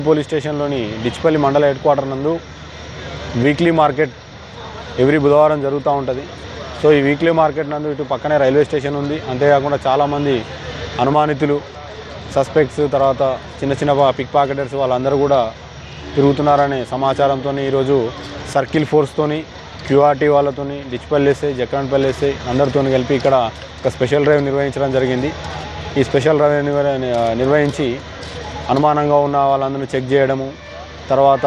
Police స్టేషన్లోని Dichpalli మండల head quarter నందు weekly market every బుధవారం జరుగుతూ ఉంటుంది. సో ఈ వీక్లీ మార్కెట్ నందు ఇటు పక్కనే రైల్వే స్టేషన్ ఉంది. అంతేకాకుండా చాలామంది అనుమానితులు, సస్పెక్ట్స్, తర్వాత చిన్న చిన్న పిక్ పాకెటర్స్ వాళ్ళందరూ కూడా తిరుగుతున్నారనే సమాచారంతో ఈరోజు సర్కిల్ ఫోర్స్తోని, క్యూఆర్టీ వాళ్ళతోని, డిచ్పల్లి ఎస్ఐ, జక్రాన్పల్లి ఎస్ఐ అందరితో కలిపి ఇక్కడ ఒక స్పెషల్ డ్రైవ్ నిర్వహించడం జరిగింది. ఈ స్పెషల్ డ్రైవ్ నిర్వహించి అనుమానంగా ఉన్న వాళ్ళందరినీ చెక్ చేయడము, తర్వాత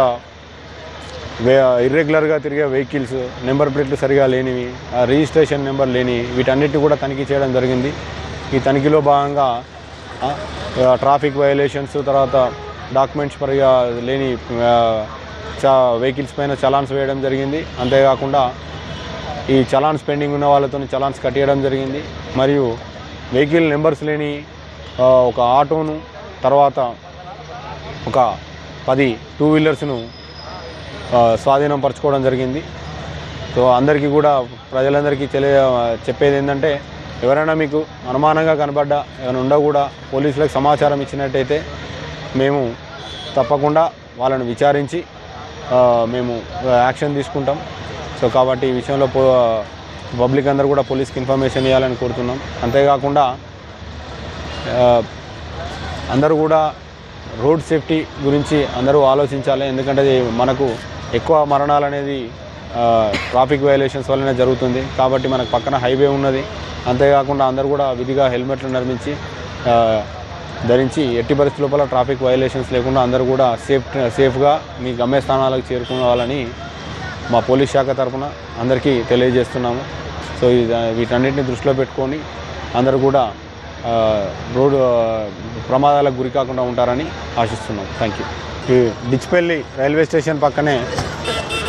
ఇర్రెగ్యులర్గా తిరిగే వెహికల్స్, నెంబర్ ప్లేట్లు సరిగా లేనివి, రిజిస్ట్రేషన్ నెంబర్ లేని, వీటన్నిటి కూడా తనిఖీ చేయడం జరిగింది. ఈ తనిఖీలో భాగంగా ట్రాఫిక్ వయలేషన్స్, తర్వాత డాక్యుమెంట్స్ సరిగా లేని వెహికల్స్ పైన చలాన్స్ వేయడం జరిగింది. అంతేకాకుండా ఈ చలాన్స్ పెండింగ్ ఉన్న వాళ్ళతో చలాన్స్ కట్టేయడం జరిగింది. మరియు వెహికల్ నెంబర్స్ లేని ఒక ఆటోను, తర్వాత ఒక 10 టూ వీలర్స్ను స్వాధీనం పరచుకోవడం జరిగింది. సో అందరికీ కూడా, ప్రజలందరికీ చెప్పేది ఏంటంటే, ఎవరైనా మీకు అనుమానంగా కనబడ్డా, ఏమైనా ఉండా కూడా పోలీసులకు సమాచారం ఇచ్చినట్టయితే మేము తప్పకుండా వాళ్ళని విచారించి మేము యాక్షన్ తీసుకుంటాం. సో కాబట్టి ఈ విషయంలో పబ్లిక్ అందరూ కూడా పోలీస్కి ఇన్ఫర్మేషన్ ఇవ్వాలని కోరుతున్నాం. అంతేకాకుండా అందరూ కూడా రోడ్ సేఫ్టీ గురించి అందరూ ఆలోచించాలి. ఎందుకంటే మనకు ఎక్కువ మరణాలు అనేది ట్రాఫిక్ వయలేషన్స్ వల్లనే జరుగుతుంది. కాబట్టి మనకు పక్కన హైవే ఉన్నది. అంతేకాకుండా అందరూ కూడా విధిగా హెల్మెట్లు ధరించి ఎట్టి పరిస్థితుల లోపల ట్రాఫిక్ వయలేషన్స్ లేకుండా అందరూ కూడా సేఫ్గా మీ గమ్యస్థానాలకు చేరుకోవాలని మా పోలీస్ శాఖ తరఫున అందరికీ తెలియజేస్తున్నాము. సో వీటన్నిటిని దృష్టిలో పెట్టుకొని అందరూ కూడా రోడ్డు ప్రమాదాలకు గురి కాకుండా ఉంటారని ఆశిస్తున్నాం. Thank you. ఈ డిచ్పల్లి రైల్వే స్టేషన్ పక్కనే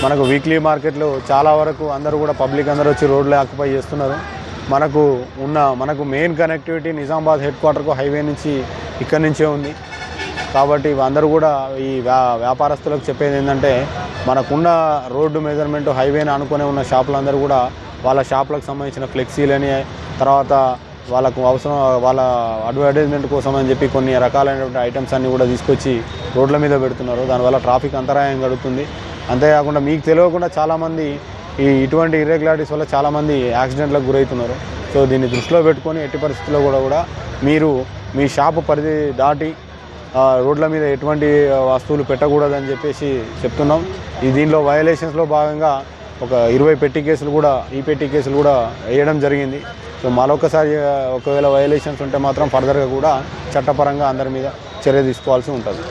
మనకు వీక్లీ మార్కెట్లో చాలా వరకు అందరూ కూడా పబ్లిక్ అందరూ వచ్చి రోడ్లు ఆక్యుపై చేస్తున్నారు. మనకు మెయిన్ కనెక్టివిటీ నిజామాబాద్ హెడ్ క్వార్టర్కు హైవే నుంచి ఇక్కడి నుంచే ఉంది. కాబట్టి అందరూ కూడా ఈ వ్యాపారస్తులకు చెప్పేది ఏంటంటే, మనకున్న రోడ్డు మెజర్మెంట్ హైవేని అనుకునే ఉన్న షాపులందరూ కూడా వాళ్ళ షాపులకు సంబంధించిన ఫ్లెక్సీలని, తర్వాత వాళ్ళకు అవసరం వాళ్ళ అడ్వర్టైజ్మెంట్ కోసం అని చెప్పి కొన్ని రకాలైనటువంటి ఐటమ్స్ అన్నీ కూడా తీసుకొచ్చి రోడ్ల మీద పెడుతున్నారు. దానివల్ల ట్రాఫిక్ అంతరాయం కలుగుతుంది. అంతేకాకుండా మీకు తెలియకుండా చాలామంది ఇటువంటి ఇర్రెగ్యులారిటీస్ వల్ల చాలామంది యాక్సిడెంట్లకు గురవుతున్నారు. సో దీన్ని దృష్టిలో పెట్టుకొని ఎట్టి పరిస్థితుల్లో కూడా మీరు మీ షాపు పరిధి దాటి రోడ్ల మీద ఎటువంటి వస్తువులు పెట్టకూడదని చెప్పేసి చెప్తున్నాం. దీనిలో వయలేషన్స్లో భాగంగా ఒక 20 పెట్టి కేసులు కూడా, పెట్టి కేసులు కూడా వేయడం జరిగింది. సో మరొకసారి ఒకవేళ వయలేషన్స్ ఉంటే మాత్రం ఫర్దర్గా కూడా చట్టపరంగా అందరి మీద చర్య తీసుకోవాల్సి ఉంటుంది.